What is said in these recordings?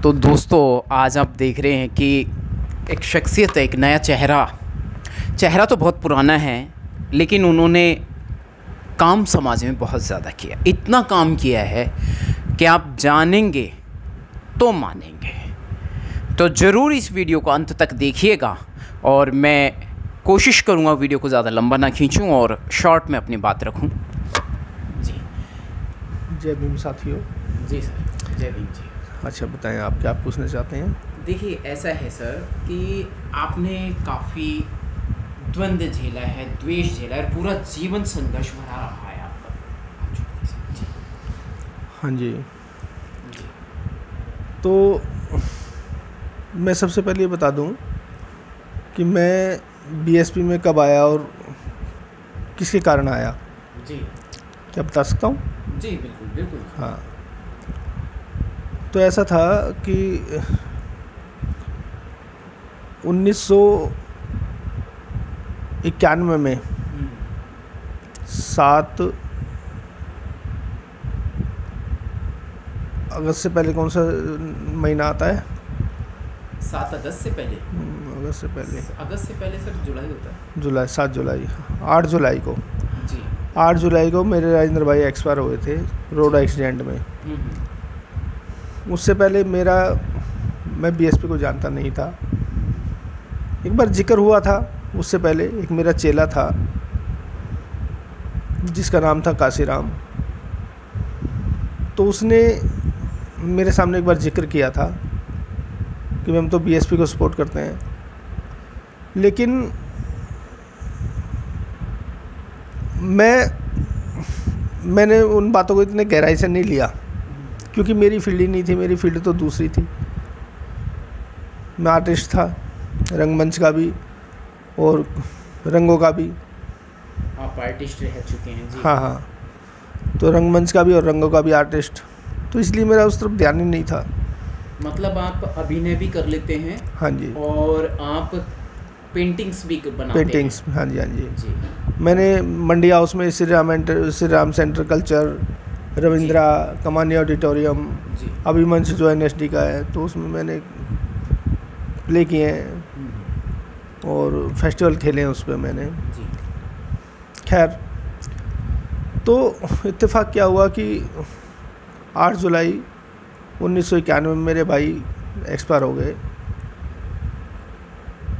तो दोस्तों आज आप देख रहे हैं कि एक शख्सियत है, एक नया चेहरा तो बहुत पुराना है, लेकिन उन्होंने काम समाज में बहुत ज़्यादा किया। इतना काम किया है कि आप जानेंगे तो मानेंगे। तो ज़रूर इस वीडियो को अंत तक देखिएगा और मैं कोशिश करूँगा वीडियो को ज़्यादा लंबा ना खींचूँ और शॉर्ट में अपनी बात रखूँ। जी जय भीम साथियों। जी सर, जय भीम जी। अच्छा बताएं, आप क्या पूछना चाहते हैं? देखिए ऐसा है सर कि आपने काफ़ी द्वंद्व झेला है, द्वेष झेला है, पूरा जीवन संघर्ष भरा रहा है आपका। जी हाँ जी। जी तो मैं सबसे पहले ये बता दूं कि मैं बीएसपी में कब आया और किसके कारण आया। जी क्या बता सकता हूँ? जी बिल्कुल बिल्कुल। हाँ, तो ऐसा था कि 1991 में 7 अगस्त से पहले कौन सा महीना आता है? 7 अगस्त से पहले। अगस्त से पहले, अगस्त से पहले सर जुलाई होता है। जुलाई, 7 जुलाई, 8 जुलाई को, जी 8 जुलाई को मेरे राजेंद्र भाई एक्सपायर हुए थे रोड एक्सीडेंट में। उससे पहले मैं बीएसपी को जानता नहीं था। एक बार जिक्र हुआ था, उससे पहले एक मेरा चेला था जिसका नाम था काशीराम, तो उसने मेरे सामने एक बार जिक्र किया था कि हम तो बीएसपी को सपोर्ट करते हैं, लेकिन मैंने उन बातों को इतने गहराई से नहीं लिया क्योंकि मेरी फील्ड ही नहीं थी। मेरी फील्ड तो दूसरी थी। मैं आर्टिस्ट था, रंगमंच का भी और रंगों का भी। आप आर्टिस्ट रह चुके हैं जी। हाँ, तो रंगमंच का भी और रंगों का भी आर्टिस्ट, तो इसलिए मेरा उस तरफ ध्यान ही नहीं था। मतलब आप अभिनय भी कर लेते हैं? हाँ जी। और आप पेंटिंग्स भी बनाते हैं? पेंटिंग्स, हाँ जी, हाँ जी। जी मैंने मंडी हाउस में श्री राम सेंटर कल्चर, रविंद्रा, कमानी ऑडिटोरियम, जी अभिमंच जो एनएसडी का है, तो उसमें मैंने प्ले किए हैं और फेस्टिवल खेले हैं उस पर मैंने। जी खैर, तो इत्तेफाक क्या हुआ कि 8 जुलाई 1991 में मेरे भाई एक्सपायर हो गए,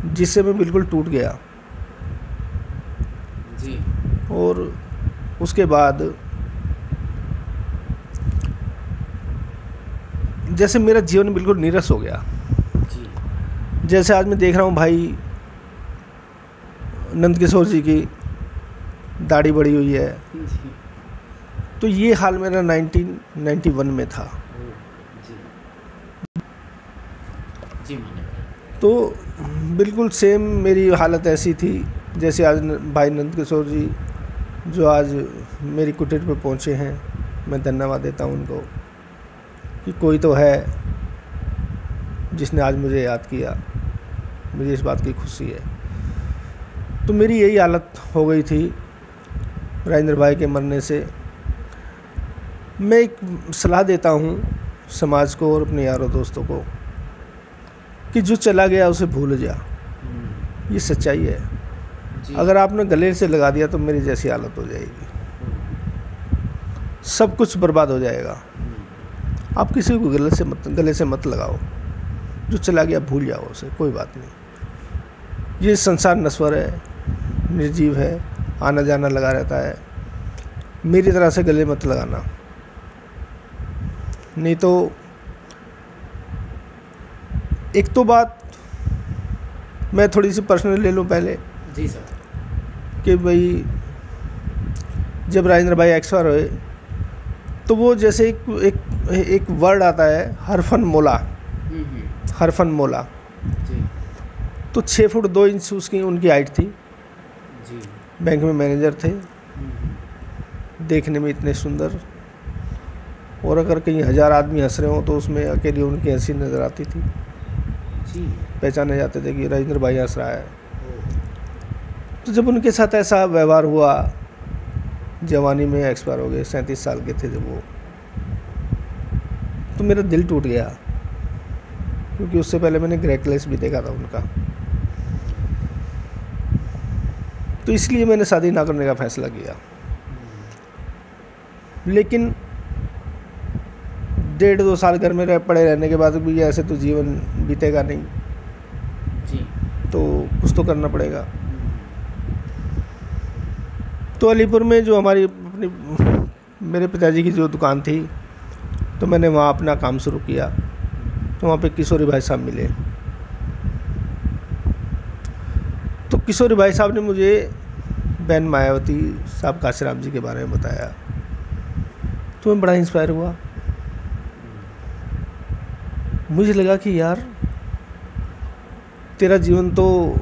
जिससे मैं बिल्कुल टूट गया। जी और उसके बाद जैसे मेरा जीवन बिल्कुल नीरस हो गया। जी जैसे आज मैं देख रहा हूँ भाई नंद किशोर जी की दाढ़ी बढ़ी हुई है, जी तो ये हाल मेरा 1991 में था। जी जी तो बिल्कुल सेम मेरी हालत ऐसी थी जैसे आज भाई नंद किशोर जी जो आज मेरी कुटीर पे पहुँचे हैं। मैं धन्यवाद देता हूँ उनको कि कोई तो है जिसने आज मुझे याद किया। मुझे इस बात की खुशी है। तो मेरी यही हालत हो गई थी राजेंद्र भाई के मरने से। मैं एक सलाह देता हूँ समाज को और अपने यारों दोस्तों को कि जो चला गया उसे भूल जा। ये सच्चाई है। अगर आपने गले से लगा दिया तो मेरी जैसी हालत हो जाएगी, सब कुछ बर्बाद हो जाएगा। आप किसी को गले से मत लगाओ। जो चला गया भूल जाओ उसे, कोई बात नहीं। ये संसार नश्वर है, निर्जीव है, आना जाना लगा रहता है। मेरी तरह से गले मत लगाना, नहीं तो एक तो बात मैं थोड़ी सी पर्सनल ले लूँ पहले। जी सर। कि भाई जब राजेंद्र भाई एक्सपायर हुए तो वो जैसे एक वर्ड आता है हरफन मोला। हरफन मोला। जी तो 6 फुट 2 इंच उनकी हाइट थी। जी बैंक में मैनेजर थे, देखने में इतने सुंदर, और अगर कहीं 1000 आदमी हंस रहे हो तो उसमें अकेली उनकी हंसी नज़र आती थी। जी पहचाने जाते थे कि राजेंद्र भाई हंस रहा है। तो जब उनके साथ ऐसा व्यवहार हुआ, जवानी में एक्सपायर हो गए, 37 साल के थे जब वो, तो मेरा दिल टूट गया। क्योंकि उससे पहले मैंने ग्रेकलेस भी देखा था उनका। तो इसलिए मैंने शादी ना करने का फैसला किया। लेकिन 1.5-2 साल घर में पड़े रहने के बाद भी ऐसे तो जीवन बीतेगा नहीं जी। तो कुछ तो करना पड़ेगा। तो अलीपुर में जो हमारी अपनी मेरे पिताजी की जो दुकान थी, तो मैंने वहाँ अपना काम शुरू किया। तो वहाँ पे किशोरी भाई साहब मिले। तो किशोरी भाई साहब ने मुझे बहन मायावती साहब काशीराम जी के बारे में बताया। तो मैं बड़ा इंस्पायर हुआ। मुझे लगा कि यार तेरा जीवन तो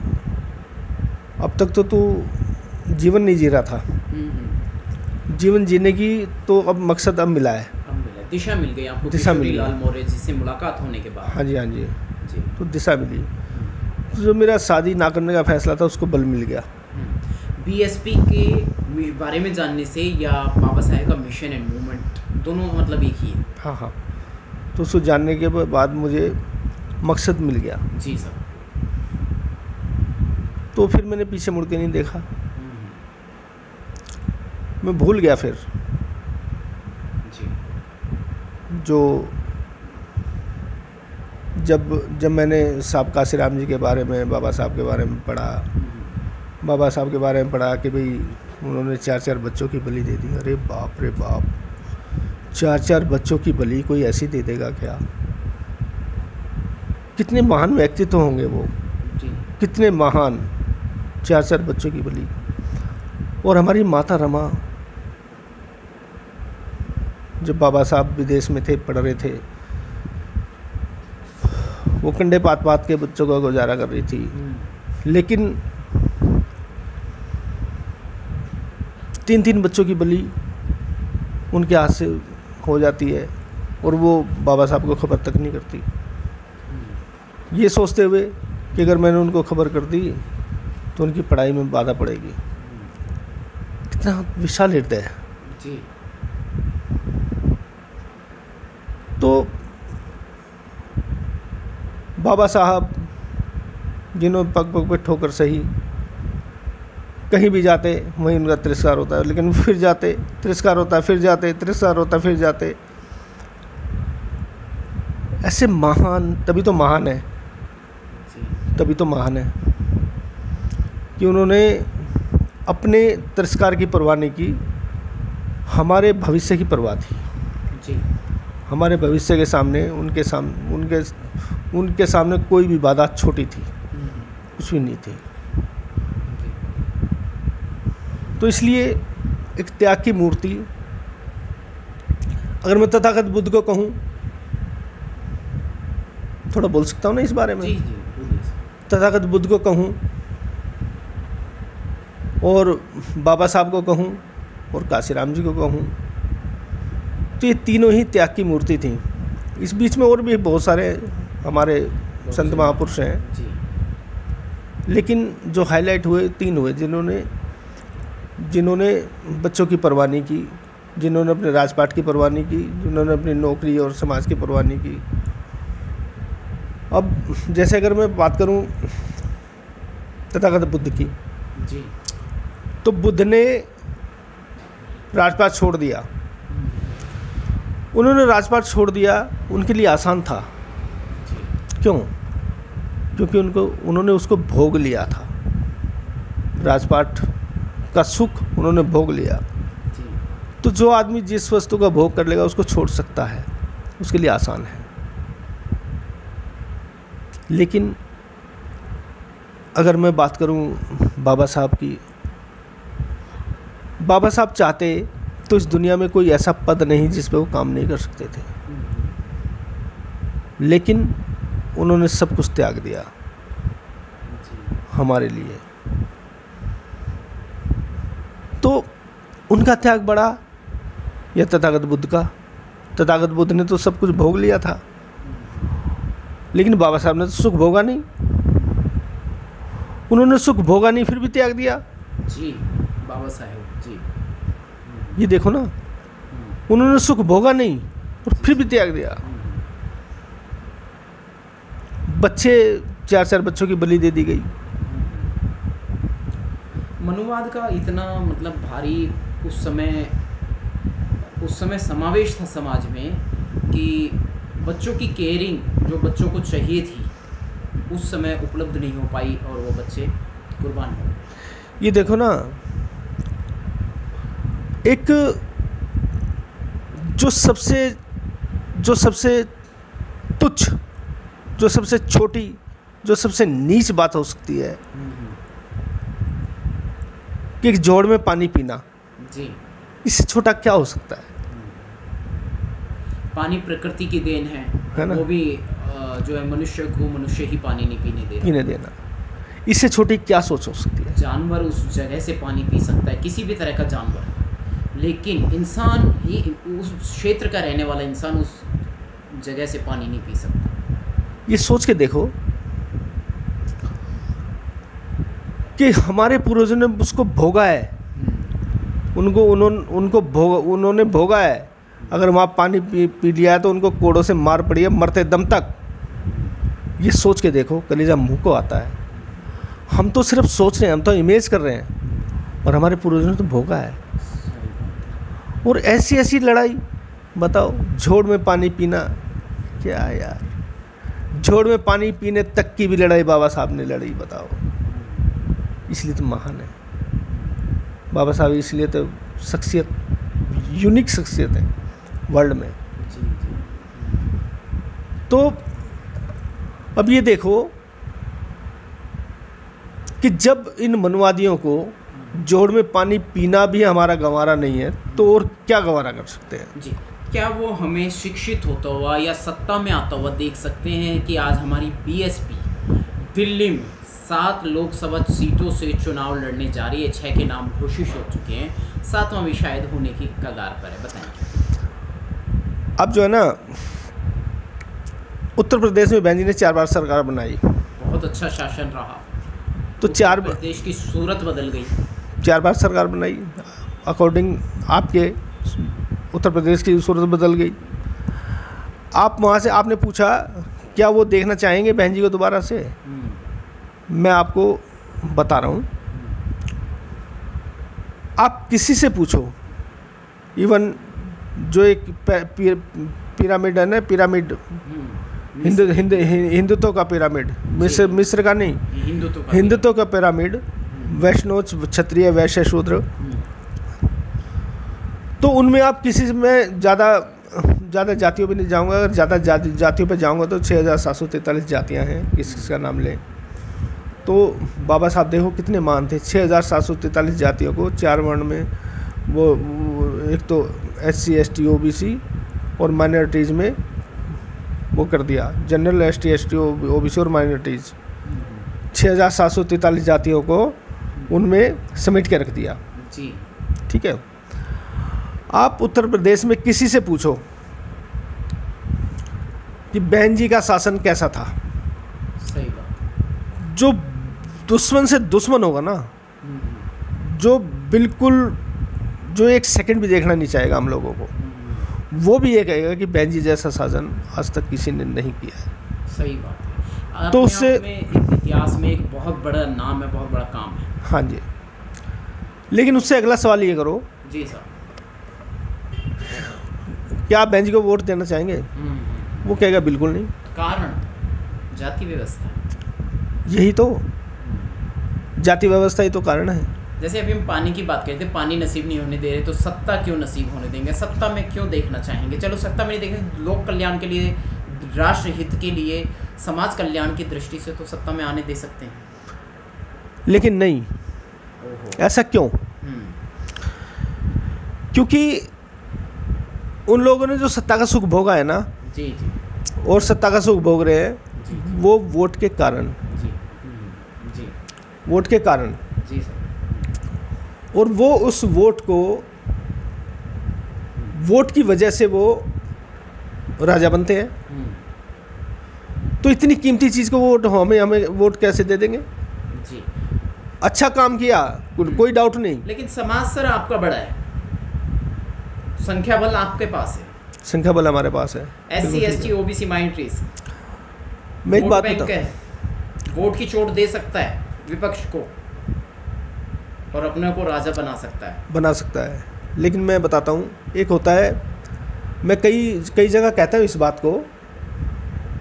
अब तक तो तू जीवन नहीं जी रहा था, जीवन जीने की तो अब मकसद अब मिला है, अब मिला, दिशा मिल गई आपको। दिशा मिली। लाल मौर्य जी से मुलाकात होने के बाद। हाँ जी, हाँ जी, जी। तो दिशा मिली। तो जो मेरा शादी ना करने का फैसला था उसको बल मिल गया। बीएसपी के बारे में जानने से या बाबा साहेब का मिशन एंड मूवमेंट दोनों मतलब एक ही है? हाँ हाँ, तो उसको जानने के बाद मुझे मकसद मिल गया। जी सर। तो फिर मैंने पीछे मुड़ के नहीं देखा, मैं भूल गया फिर जी। जो जब मैंने साहब काशीराम जी के बारे में, बाबा साहब के बारे में पढ़ा, बाबा साहब के बारे में पढ़ा कि भाई उन्होंने 4 बच्चों की बलि दे दी। अरे बाप रे बाप, 4 बच्चों की बलि कोई ऐसी दे देगा क्या? कितने महान व्यक्तित्व होंगे वो जी। कितने महान, 4 बच्चों की बलि। और हमारी माता रमा, जब बाबा साहब विदेश में थे, पढ़ रहे थे, वो कंडे पात पात के बच्चों का गुजारा कर रही थी। लेकिन 3 बच्चों की बलि उनके हाथ से हो जाती है और वो बाबा साहब को खबर तक नहीं करती, ये सोचते हुए कि अगर मैंने उनको खबर कर दी तो उनकी पढ़ाई में बाधा पड़ेगी। कितना विशाल हृदय है। जी। तो बाबा साहब जिन्होंने पग पग पे ठोकर सही, कहीं भी जाते वहीं उनका तिरस्कार होता है, लेकिन फिर जाते तिरस्कार होता है, फिर जाते तिरस्कार होता है, फिर जाते। ऐसे महान, तभी तो महान है, तभी तो महान है कि उन्होंने अपने तिरस्कार की परवाह नहीं की, हमारे भविष्य की परवाह थी। जी। हमारे भविष्य के सामने उनके सामने कोई भी बाधा छोटी थी, कुछ भी नहीं थी। तो इसलिए एक त्याग की मूर्ति, अगर मैं तथागत बुद्ध को कहूँ, थोड़ा बोल सकता हूँ ना इस बारे में? जी जी, बोलिए सर। तथागत बुद्ध को कहूँ और बाबा साहब को कहूँ और काशीराम जी को कहूँ, तो ये तीनों ही त्याग की मूर्ति थी। इस बीच में और भी बहुत सारे हमारे संत महापुरुष हैं जी। लेकिन जो हाईलाइट हुए 3 हुए, जिन्होंने बच्चों की परवाह नहीं की, जिन्होंने अपने राजपाट की परवाह नहीं की, जिन्होंने अपनी नौकरी और समाज की परवाह नहीं की। अब जैसे अगर मैं बात करूं तथागत बुद्ध की, जी। तो बुद्ध ने राजपाट छोड़ दिया। उन्होंने राजपाट छोड़ दिया, उनके लिए आसान था। क्यों? क्योंकि उन्होंने उसको भोग लिया था, राजपाट का सुख उन्होंने भोग लिया। तो जो आदमी जिस वस्तु का भोग कर लेगा उसको छोड़ सकता है, उसके लिए आसान है। लेकिन अगर मैं बात करूं बाबा साहब की, बाबा साहब चाहते तो इस दुनिया में कोई ऐसा पद नहीं जिस पे वो काम नहीं कर सकते थे, लेकिन उन्होंने सब कुछ त्याग दिया हमारे लिए। तो उनका त्याग बड़ा या तथागत बुद्ध का? तथागत बुद्ध ने तो सब कुछ भोग लिया था, लेकिन बाबा साहब ने तो सुख भोगा नहीं। उन्होंने सुख भोगा नहीं फिर भी त्याग दिया। जी, बाबा साहेब जी। ये देखो ना, उन्होंने सुख भोगा नहीं और फिर भी त्याग दिया। बच्चे 4-4 बच्चों की बलि दे दी गई। मनुवाद का इतना मतलब भारी उस समय समावेश था समाज में कि बच्चों की केयरिंग जो बच्चों को चाहिए थी उस समय उपलब्ध नहीं हो पाई और वो बच्चे कुर्बान हो गए। ये देखो ना, एक जो सबसे तुच्छ, जो सबसे छोटी, जो सबसे नीच बात हो सकती है कि एक जोड़ में पानी पीना, जी, इससे छोटा क्या हो सकता है? पानी प्रकृति की देन है ना? वो भी जो है मनुष्य को मनुष्य ही पानी नहीं पीने देना। इससे छोटी क्या सोच हो सकती है? जानवर उस जगह से पानी पी सकता है, किसी भी तरह का जानवर, लेकिन इंसान ही, उस क्षेत्र का रहने वाला इंसान उस जगह से पानी नहीं पी सकता। ये सोच के देखो कि हमारे पूर्वजों ने उसको भोगा है, उन्होंने भोगा है। अगर वहाँ पानी पी लिया है तो उनको कोड़ों से मार पड़ी है मरते दम तक। ये सोच के देखो, कलेजा मुंह को आता है। हम तो सिर्फ सोच रहे हैं, हम तो इमेज कर रहे हैं, और हमारे पूर्वजों ने तो भोगा है। और ऐसी ऐसी लड़ाई बताओ, झोड़ में पानी पीना, क्या यार, झोड़ में पानी पीने तक की भी लड़ाई बाबा साहब ने लड़ी, बताओ। इसलिए तो महान है बाबा साहब, इसलिए तो शख्सियत, यूनिक शख्सियत है वर्ल्ड में। तो अब ये देखो कि जब इन मनुवादियों को जोड़ में पानी पीना भी हमारा गंवारा नहीं है, तो और क्या गंवारा कर सकते हैं? जी, क्या वो हमें शिक्षित होता हुआ या सत्ता में आता हुआ देख सकते हैं कि आज हमारी बीएसपी दिल्ली में 7 लोकसभा सीटों से चुनाव लड़ने जा रही है, 6 के नाम घोषित हो चुके हैं, 7वां भी शायद होने की कगार पर है, बताएं। अब जो है ना, उत्तर प्रदेश में बहन जी ने 4 बार सरकार बनाई, बहुत अच्छा शासन रहा, तो 4 प्रदेश की सूरत बदल गई। 4 बार सरकार बनाई, अकॉर्डिंग आपके उत्तर प्रदेश की सूरत बदल गई। आप वहाँ से आपने पूछा क्या वो देखना चाहेंगे बहन जी को दोबारा से? मैं आपको बता रहा हूँ, आप किसी से पूछो, इवन जो एक पिरामिड है ना, पिरामिड हिंदुत्व का पिरामिड, मिस्र का नहीं, हिंदुत्व का पिरामिड, वैष्णव, क्षत्रिय, वैश्य, शूद्र, तो उनमें आप किसी में ज़्यादा जातियों पे नहीं जाऊंगा। अगर ज़्यादा जातियों पे जाऊंगा तो 6743 जातियां हैं, किसी का नाम लें तो बाबा साहब देखो कितने मान थे। 6743 जातियों को 4 वर्ण में वो एक तो SC ST OBC और माइनॉरिटीज़ में वो कर दिया, जनरल ST ST OBC और माइनॉरिटीज़, 6743 जातियों को उनमें समेट के रख दिया जी। ठीक है। आप उत्तर प्रदेश में किसी से पूछो कि बहन जी का शासन कैसा था, सही बात, जो दुश्मन से दुश्मन होगा ना, जो बिल्कुल जो एक सेकंड भी देखना नहीं चाहेगा हम लोगों को, वो भी ये कहेगा कि बहन जी जैसा शासन आज तक किसी ने नहीं किया है। सही बात है। तो उससे इतिहास में एक बहुत बड़ा नाम है, बहुत बड़ा काम है। हाँ जी, लेकिन उससे अगला सवाल ये करो जी साहब, क्या आप बहन जी को वोट देना चाहेंगे? वो कहेगा बिल्कुल नहीं। कारण जाति व्यवस्था, यही तो जाति व्यवस्था ही तो कारण है। जैसे अभी हम पानी की बात करते, पानी नसीब नहीं होने दे रहे तो सत्ता क्यों नसीब होने देंगे? सत्ता में क्यों देखना चाहेंगे? चलो सत्ता में नहीं देखेंगे, लोक कल्याण के लिए, राष्ट्र हित के लिए, समाज कल्याण की दृष्टि से तो सत्ता में आने दे सकते हैं, लेकिन नहीं। ऐसा क्यों? क्योंकि उन लोगों ने जो सत्ता का सुख भोगा है ना, जी जी, और सत्ता का सुख भोग रहे हैं जी, वो वोट के कारण, जी जी, वोट के कारण, जी सर। और वो उस वोट को, वोट की वजह से वो राजा बनते हैं। तो इतनी कीमती चीज़ को वोट हमें वोट कैसे दे देंगे? जी, अच्छा काम किया, कोई डाउट नहीं, लेकिन समाज सर आपका बड़ा है, संख्या बल आपके पास है, संख्या बल हमारे पास है। SC ST OBC माइनॉरिटीज, मैं एक वोट बात बैंक बताऊं, है, वोट की चोट दे सकता है विपक्ष को और अपने को राजा बना सकता है। बना सकता है, लेकिन मैं बताता हूँ, एक होता है, मैं कई कई जगह कहता हूँ इस बात को,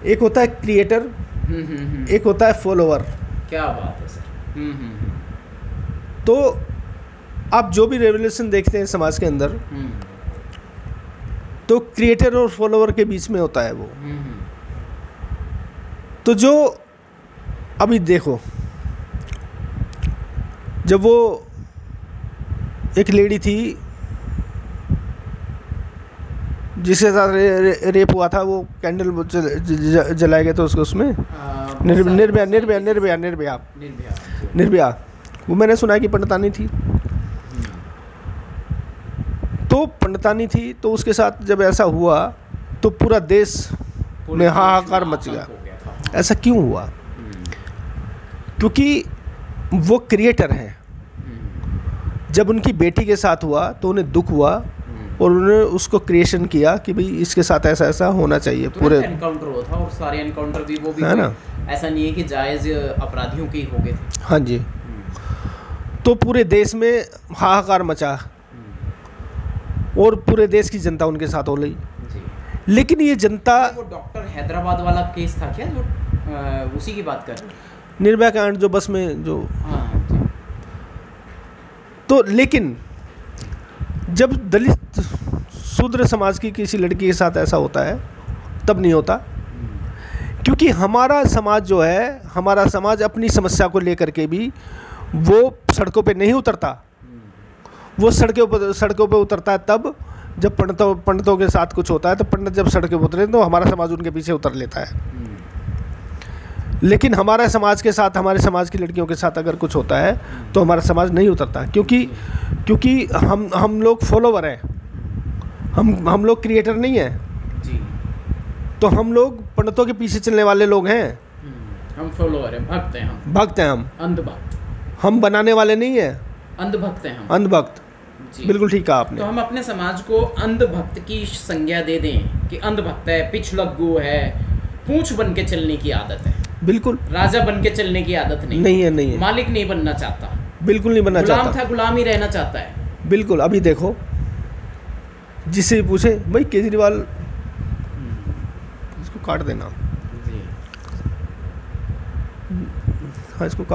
एक होता है क्रिएटर, एक होता है फॉलोअर। क्या बात है सर। तो आप जो भी रेवोल्यूशन देखते हैं समाज के अंदर, तो क्रिएटर और फॉलोअर के बीच में होता है वो। तो जो अभी देखो, जब वो एक लेडी थी जिसके साथ रेप हुआ था, वो कैंडल जलाए गए थे उसको, उसमें निर्भया निर्भया निर्भया निर्भया निर्भया, वो मैंने सुना है कि पंडितानी थी। तो पंडितानी थी, तो उसके साथ जब ऐसा हुआ तो पूरा देश में हाहाकार मच गया। ऐसा क्यों हुआ? क्योंकि वो क्रिएटर हैं। जब उनकी बेटी के साथ हुआ तो उन्हें दुख हुआ और उन्होंने उसको क्रिएशन किया कि भाई इसके साथ ऐसा ऐसा होना चाहिए। तो पूरे एनकाउंटर हुआ था और सारे एनकाउंटर भी वो भी है ना, ऐसा नहीं है कि जायज़ अपराधियों के ही हो गए थे। हाँ जी। तो पूरे देश में हाहाकार मचा और पूरे देश की जनता उनके साथ हो गई। लेकिन ये जनता, वो डॉक्टर हैदराबाद वाला केस था क्या, जो उसी की बात कर रहे हैं? निर्भया कांड जो बस में जो, हाँ जी। तो लेकिन जब दलित शूद्र समाज की किसी लड़की के साथ ऐसा होता है तब नहीं होता, क्योंकि हमारा समाज जो है, हमारा समाज अपनी समस्या को लेकर के भी वो सड़कों पे नहीं उतरता। वो सड़कों पे उतरता है तब जब पंडितों के साथ कुछ होता है। तो पंडित जब सड़कों पे उतरे तो हमारा समाज उनके पीछे उतर लेता है। लेकिन हमारे समाज के साथ, हमारे समाज की लड़कियों के साथ अगर कुछ होता है तो हमारा समाज नहीं उतरता, क्योंकि हम लोग फॉलोवर हैं, हम लोग क्रिएटर नहीं हैं जी। तो हम लोग पंडितों के पीछे चलने वाले लोग हैं। हम फॉलोअर हैं, भक्त हैं, हम भक्त हैं, हम अंधभक्त, हम बनाने वाले नहीं हैं, अंधभक्त हैं हम। अंधभक्त, बिल्कुल ठीक कहा आपने। तो हम अपने समाज को अंधभक्त की संज्ञा दे दें कि अंधभक्त है, पिछलग्गू है, पूंछ बन के चलने की आदत है। बिल्कुल, राजा बन के चलने की आदत नहीं है, नहीं है, मालिक नहीं बनना चाहता, बिल्कुल नहीं बनना चाहता, गुलाम था, गुलाम ही रहना चाहता है। बिल्कुल। अभी देखो, जिससे भी पूछे भाई केजरीवाल, इसको काट देना, जी। हाँ इसको काट